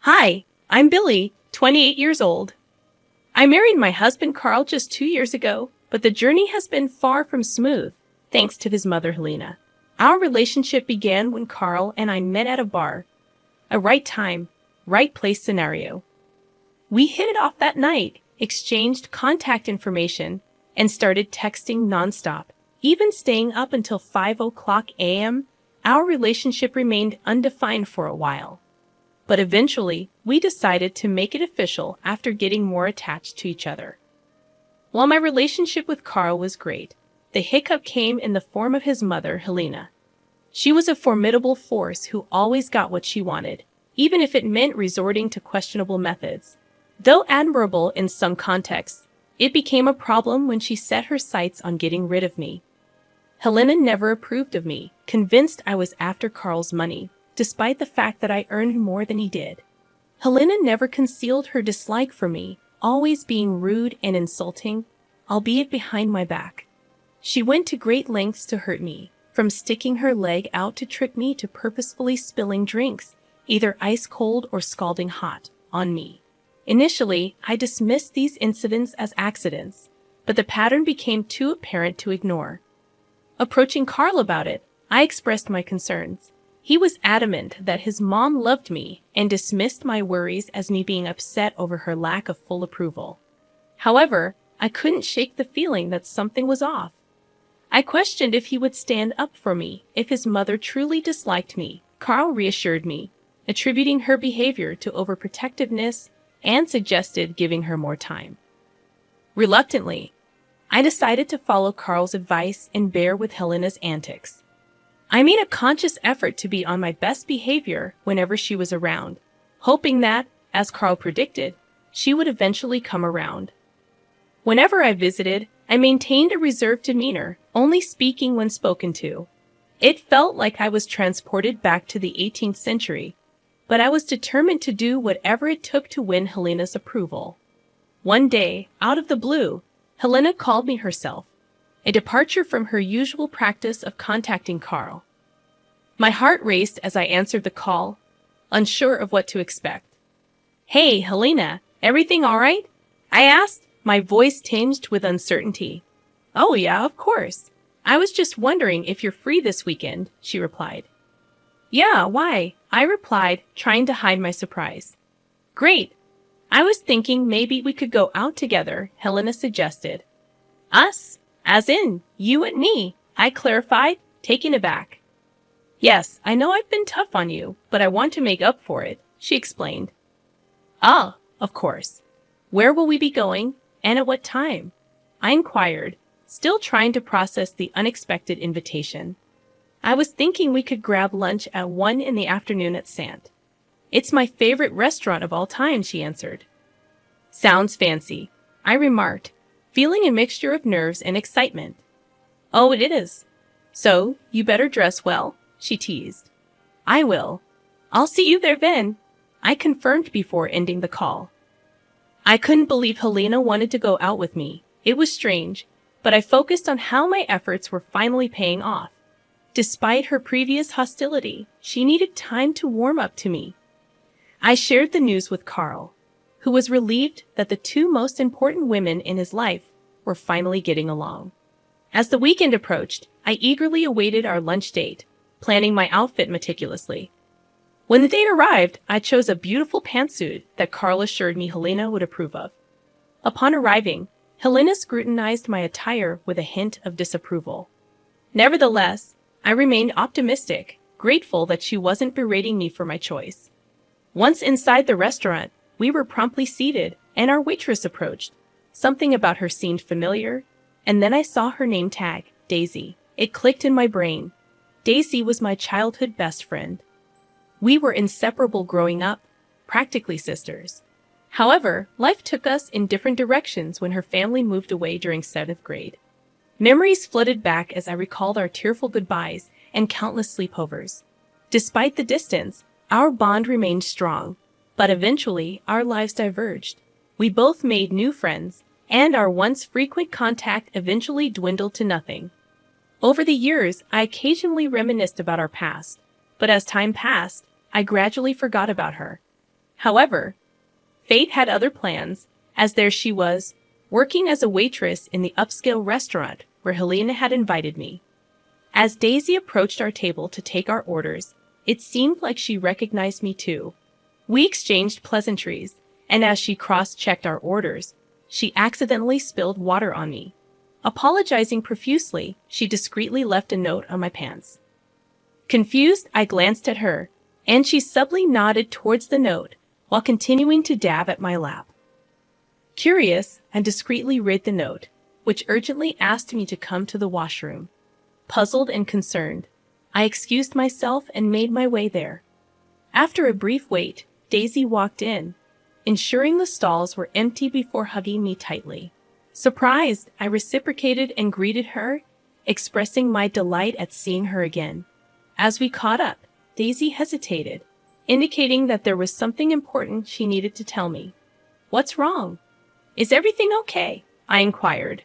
Hi, I'm Billy, 28 years old. I married my husband Carl just 2 years ago, but the journey has been far from smooth, thanks to his mother Helena. Our relationship began when Carl and I met at a bar. A right time, right place scenario. We hit it off that night, exchanged contact information, and started texting nonstop, even staying up until 5 a.m. Our relationship remained undefined for a while. But eventually, we decided to make it official after getting more attached to each other. While my relationship with Carl was great, the hiccup came in the form of his mother, Helena. She was a formidable force who always got what she wanted, even if it meant resorting to questionable methods. Though admirable in some contexts, it became a problem when she set her sights on getting rid of me. Helena never approved of me, convinced I was after Carl's money, despite the fact that I earned more than he did. Helena never concealed her dislike for me, always being rude and insulting, albeit behind my back. She went to great lengths to hurt me, from sticking her leg out to trick me to purposefully spilling drinks, either ice cold or scalding hot, on me. Initially, I dismissed these incidents as accidents, but the pattern became too apparent to ignore. Approaching Carl about it, I expressed my concerns. He was adamant that his mom loved me and dismissed my worries as me being upset over her lack of full approval. However, I couldn't shake the feeling that something was off. I questioned if he would stand up for me if his mother truly disliked me. Carl reassured me, attributing her behavior to overprotectiveness and suggested giving her more time. Reluctantly, I decided to follow Carl's advice and bear with Helena's antics. I made a conscious effort to be on my best behavior whenever she was around, hoping that, as Carl predicted, she would eventually come around. Whenever I visited, I maintained a reserved demeanor, only speaking when spoken to. It felt like I was transported back to the 18th century, but I was determined to do whatever it took to win Helena's approval. One day, out of the blue, Helena called me herself, a departure from her usual practice of contacting Carl. My heart raced as I answered the call, unsure of what to expect. "Hey, Helena, everything all right?" I asked, my voice tinged with uncertainty. "Oh yeah, of course. I was just wondering if you're free this weekend," she replied. "Yeah, why?" I replied, trying to hide my surprise. "Great. I was thinking maybe we could go out together," Helena suggested. "Us? As in, you and me," I clarified, taken aback. "Yes, I know I've been tough on you, but I want to make up for it," she explained. "Ah, of course. Where will we be going, and at what time?" I inquired, still trying to process the unexpected invitation. "I was thinking we could grab lunch at 1 in the afternoon at Sant. It's my favorite restaurant of all time," she answered. "Sounds fancy," I remarked, feeling a mixture of nerves and excitement. "Oh, it is. So, you better dress well," she teased. "I will. I'll see you there then," I confirmed before ending the call. I couldn't believe Helena wanted to go out with me. It was strange, but I focused on how my efforts were finally paying off. Despite her previous hostility, she needed time to warm up to me. I shared the news with Carl, who was relieved that the two most important women in his life were finally getting along. As the weekend approached, I eagerly awaited our lunch date, planning my outfit meticulously. When the date arrived, I chose a beautiful pantsuit that Carl assured me Helena would approve of. Upon arriving, Helena scrutinized my attire with a hint of disapproval. Nevertheless, I remained optimistic, grateful that she wasn't berating me for my choice. Once inside the restaurant, we were promptly seated, and our waitress approached. Something about her seemed familiar, and then I saw her name tag, Daisy. It clicked in my brain. Daisy was my childhood best friend. We were inseparable growing up, practically sisters. However, life took us in different directions when her family moved away during 7th grade. Memories flooded back as I recalled our tearful goodbyes and countless sleepovers. Despite the distance, our bond remained strong, but eventually our lives diverged. We both made new friends, and our once frequent contact eventually dwindled to nothing. Over the years, I occasionally reminisced about our past, but as time passed, I gradually forgot about her. However, fate had other plans, as there she was, working as a waitress in the upscale restaurant where Helena had invited me. As Daisy approached our table to take our orders, it seemed like she recognized me too. We exchanged pleasantries, and as she cross-checked our orders, she accidentally spilled water on me. Apologizing profusely, she discreetly left a note on my pants. Confused, I glanced at her, and she subtly nodded towards the note while continuing to dab at my lap. Curious, I discreetly read the note, which urgently asked me to come to the washroom. Puzzled and concerned, I excused myself and made my way there. After a brief wait, Daisy walked in, ensuring the stalls were empty before hugging me tightly. Surprised, I reciprocated and greeted her, expressing my delight at seeing her again. As we caught up, Daisy hesitated, indicating that there was something important she needed to tell me. "What's wrong? Is everything okay?" I inquired.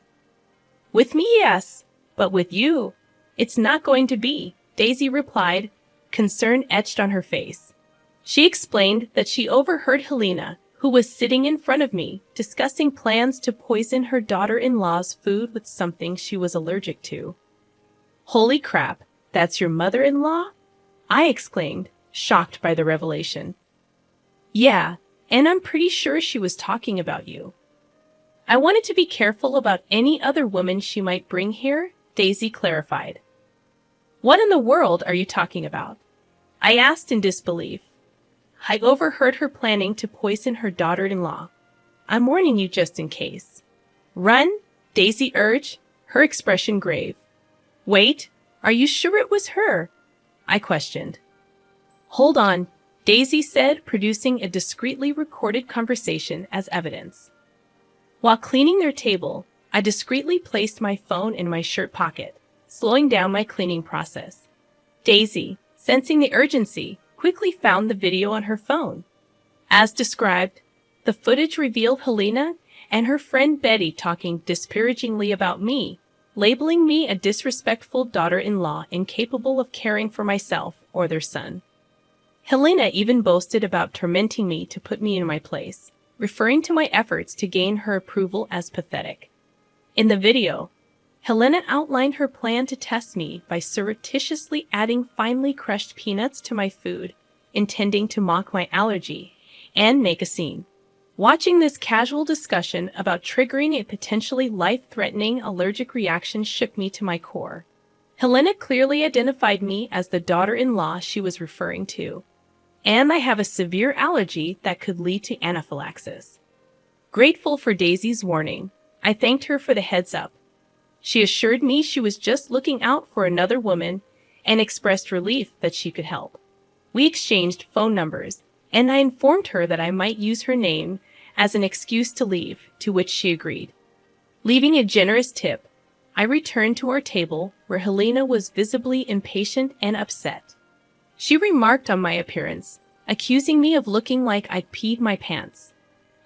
"With me, yes, but with you, it's not going to be," Daisy replied, concern etched on her face. She explained that she overheard Helena, who was sitting in front of me, discussing plans to poison her daughter-in-law's food with something she was allergic to. "Holy crap, that's your mother-in-law?" I exclaimed, shocked by the revelation. "Yeah, and I'm pretty sure she was talking about you." "I wanted to be careful about any other woman she might bring here," Daisy clarified. "What in the world are you talking about?" I asked in disbelief. "I overheard her planning to poison her daughter-in-law. I'm warning you just in case." "Run," Daisy urged, her expression grave. "Wait, are you sure it was her?" I questioned. "Hold on," Daisy said, producing a discreetly recorded conversation as evidence. While cleaning their table, I discreetly placed my phone in my shirt pocket, slowing down my cleaning process. Daisy, sensing the urgency, quickly found the video on her phone. As described, the footage revealed Helena and her friend Betty talking disparagingly about me, labeling me a disrespectful daughter-in-law incapable of caring for myself or their son. Helena even boasted about tormenting me to put me in my place, referring to my efforts to gain her approval as pathetic. In the video, Helena outlined her plan to test me by surreptitiously adding finely crushed peanuts to my food, intending to mock my allergy and make a scene. Watching this casual discussion about triggering a potentially life-threatening allergic reaction shook me to my core. Helena clearly identified me as the daughter-in-law she was referring to, and I have a severe allergy that could lead to anaphylaxis. Grateful for Daisy's warning, I thanked her for the heads up. She assured me she was just looking out for another woman and expressed relief that she could help. We exchanged phone numbers, and I informed her that I might use her name as an excuse to leave, to which she agreed. Leaving a generous tip, I returned to our table where Helena was visibly impatient and upset. She remarked on my appearance, accusing me of looking like I'd peed my pants.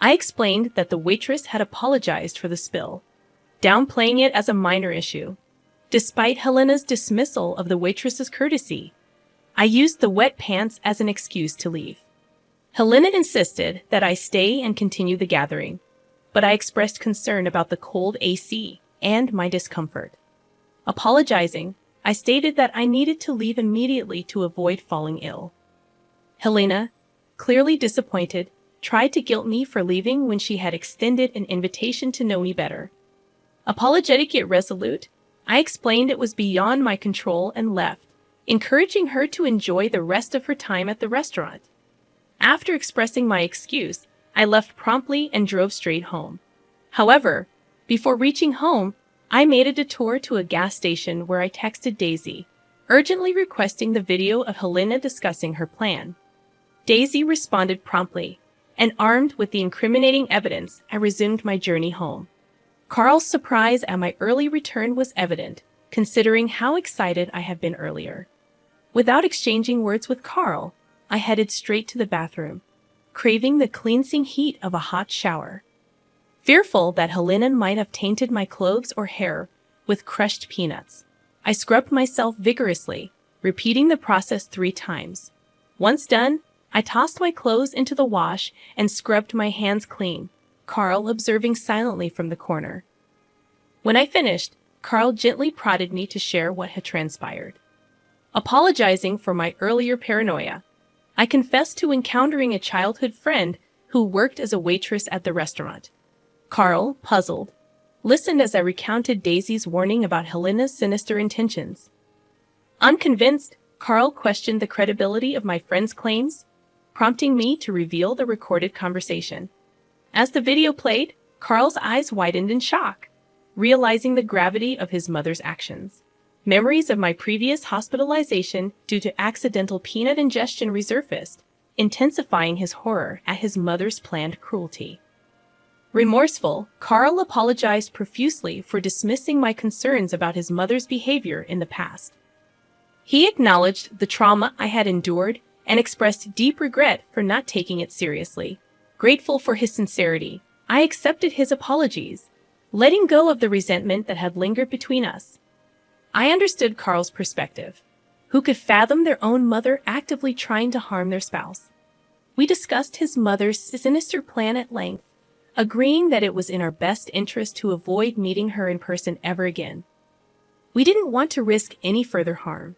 I explained that the waitress had apologized for the spill, downplaying it as a minor issue. Despite Helena's dismissal of the waitress's courtesy, I used the wet pants as an excuse to leave. Helena insisted that I stay and continue the gathering, but I expressed concern about the cold AC and my discomfort. Apologizing, I stated that I needed to leave immediately to avoid falling ill. Helena, clearly disappointed, tried to guilt me for leaving when she had extended an invitation to know me better. Apologetic yet resolute, I explained it was beyond my control and left, encouraging her to enjoy the rest of her time at the restaurant. After expressing my excuse, I left promptly and drove straight home. However, before reaching home, I made a detour to a gas station where I texted Daisy, urgently requesting the video of Helena discussing her plan. Daisy responded promptly, and armed with the incriminating evidence, I resumed my journey home. Carl's surprise at my early return was evident, considering how excited I had been earlier. Without exchanging words with Carl, I headed straight to the bathroom, craving the cleansing heat of a hot shower. Fearful that Helena might have tainted my clothes or hair with crushed peanuts, I scrubbed myself vigorously, repeating the process 3 times. Once done, I tossed my clothes into the wash and scrubbed my hands clean, Carl observing silently from the corner. When I finished, Carl gently prodded me to share what had transpired. Apologizing for my earlier paranoia, I confessed to encountering a childhood friend who worked as a waitress at the restaurant. Carl, puzzled, listened as I recounted Daisy's warning about Helena's sinister intentions. Unconvinced, Carl questioned the credibility of my friend's claims, prompting me to reveal the recorded conversation. As the video played, Carl's eyes widened in shock, realizing the gravity of his mother's actions. Memories of my previous hospitalization due to accidental peanut ingestion resurfaced, intensifying his horror at his mother's planned cruelty. Remorseful, Carl apologized profusely for dismissing my concerns about his mother's behavior in the past. He acknowledged the trauma I had endured and expressed deep regret for not taking it seriously. Grateful for his sincerity, I accepted his apologies, letting go of the resentment that had lingered between us. I understood Carl's perspective. Who could fathom their own mother actively trying to harm their spouse? We discussed his mother's sinister plan at length, agreeing that it was in our best interest to avoid meeting her in person ever again. We didn't want to risk any further harm.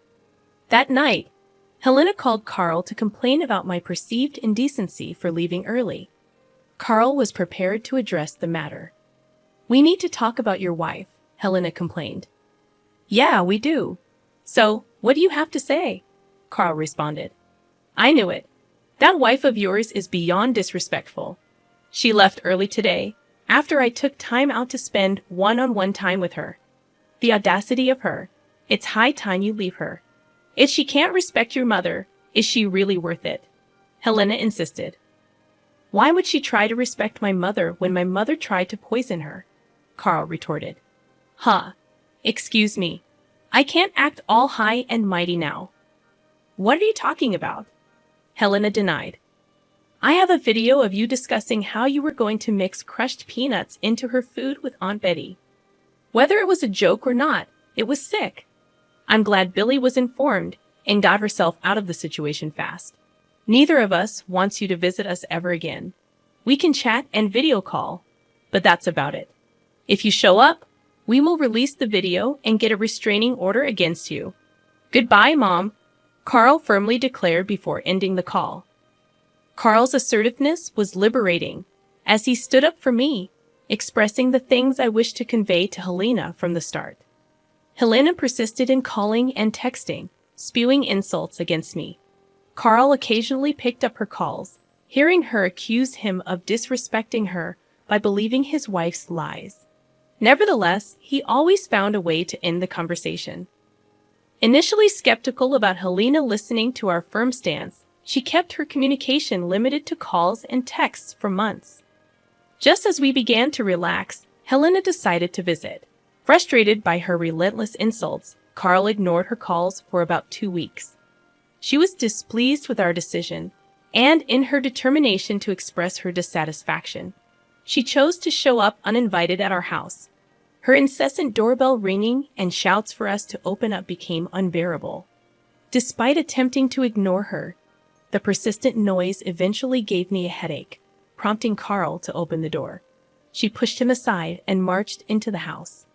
That night, Helena called Carl to complain about my perceived indecency for leaving early. Carl was prepared to address the matter. "We need to talk about your wife," Helena complained. "Yeah, we do. So, what do you have to say?" Carl responded. "I knew it. That wife of yours is beyond disrespectful. She left early today, after I took time out to spend one-on-one time with her. The audacity of her. It's high time you leave her. If she can't respect your mother, is she really worth it?" Helena insisted. "Why would she try to respect my mother when my mother tried to poison her?" Carl retorted. "Huh. Excuse me. I can't act all high and mighty now." "What are you talking about?" Helena denied. "I have a video of you discussing how you were going to mix crushed peanuts into her food with Aunt Betty. Whether it was a joke or not, it was sick. I'm glad Billy was informed and got herself out of the situation fast. Neither of us wants you to visit us ever again. We can chat and video call, but that's about it. If you show up, we will release the video and get a restraining order against you. Goodbye, Mom," Carl firmly declared before ending the call. Carl's assertiveness was liberating, as he stood up for me, expressing the things I wished to convey to Helena from the start. Helena persisted in calling and texting, spewing insults against me. Carl occasionally picked up her calls, hearing her accuse him of disrespecting her by believing his wife's lies. Nevertheless, he always found a way to end the conversation. Initially skeptical about Helena listening to our firm stance, she kept her communication limited to calls and texts for months. Just as we began to relax, Helena decided to visit. Frustrated by her relentless insults, Carl ignored her calls for about 2 weeks. She was displeased with our decision, and in her determination to express her dissatisfaction, she chose to show up uninvited at our house. Her incessant doorbell ringing and shouts for us to open up became unbearable. Despite attempting to ignore her, the persistent noise eventually gave me a headache, prompting Carl to open the door. She pushed him aside and marched into the house.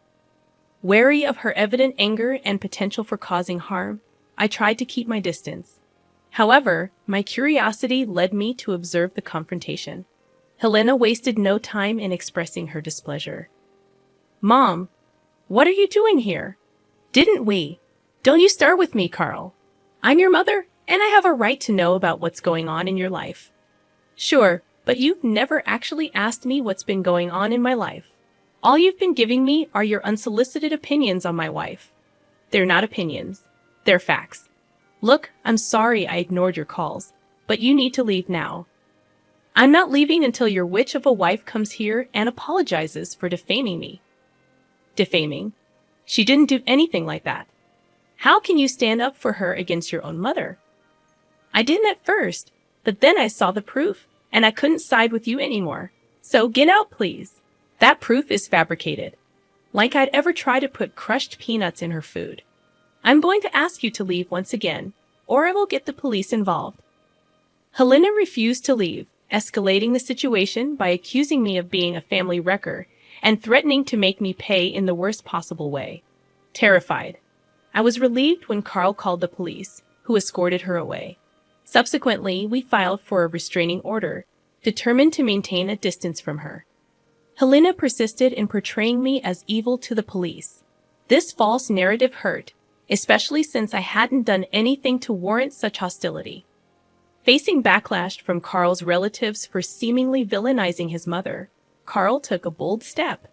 Wary of her evident anger and potential for causing harm, I tried to keep my distance. However, my curiosity led me to observe the confrontation. Helena wasted no time in expressing her displeasure. "Mom, what are you doing here? Didn't we? Don't you start with me, Carl. I'm your mother, and I have a right to know about what's going on in your life." "Sure, but you've never actually asked me what's been going on in my life. All you've been giving me are your unsolicited opinions on my wife." "They're not opinions. They're facts. Look, I'm sorry I ignored your calls, but you need to leave now." "I'm not leaving until your witch of a wife comes here and apologizes for defaming me." "Defaming? She didn't do anything like that. How can you stand up for her against your own mother?" "I didn't at first, but then I saw the proof, and I couldn't side with you anymore. So get out, please. That proof is fabricated. Like I'd ever try to put crushed peanuts in her food. I'm going to ask you to leave once again, or I will get the police involved." Helena refused to leave, escalating the situation by accusing me of being a family wrecker and threatening to make me pay in the worst possible way. Terrified, I was relieved when Carl called the police, who escorted her away. Subsequently, we filed for a restraining order, determined to maintain a distance from her. Helena persisted in portraying me as evil to the police. This false narrative hurt, especially since I hadn't done anything to warrant such hostility. Facing backlash from Carl's relatives for seemingly villainizing his mother, Carl took a bold step.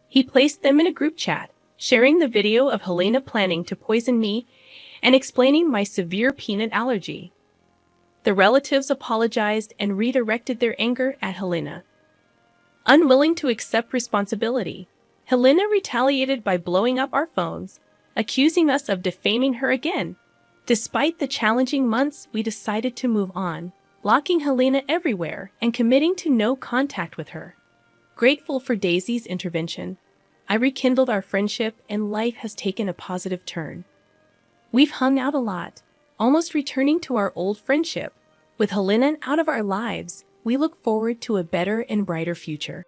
He placed them in a group chat, sharing the video of Helena planning to poison me and explaining my severe peanut allergy. The relatives apologized and redirected their anger at Helena. Unwilling to accept responsibility, Helena retaliated by blowing up our phones, accusing us of defaming her again. Despite the challenging months, we decided to move on, blocking Helena everywhere and committing to no contact with her. Grateful for Daisy's intervention, I rekindled our friendship and life has taken a positive turn. We've hung out a lot, almost returning to our old friendship. With Helena out of our lives, we look forward to a better and brighter future.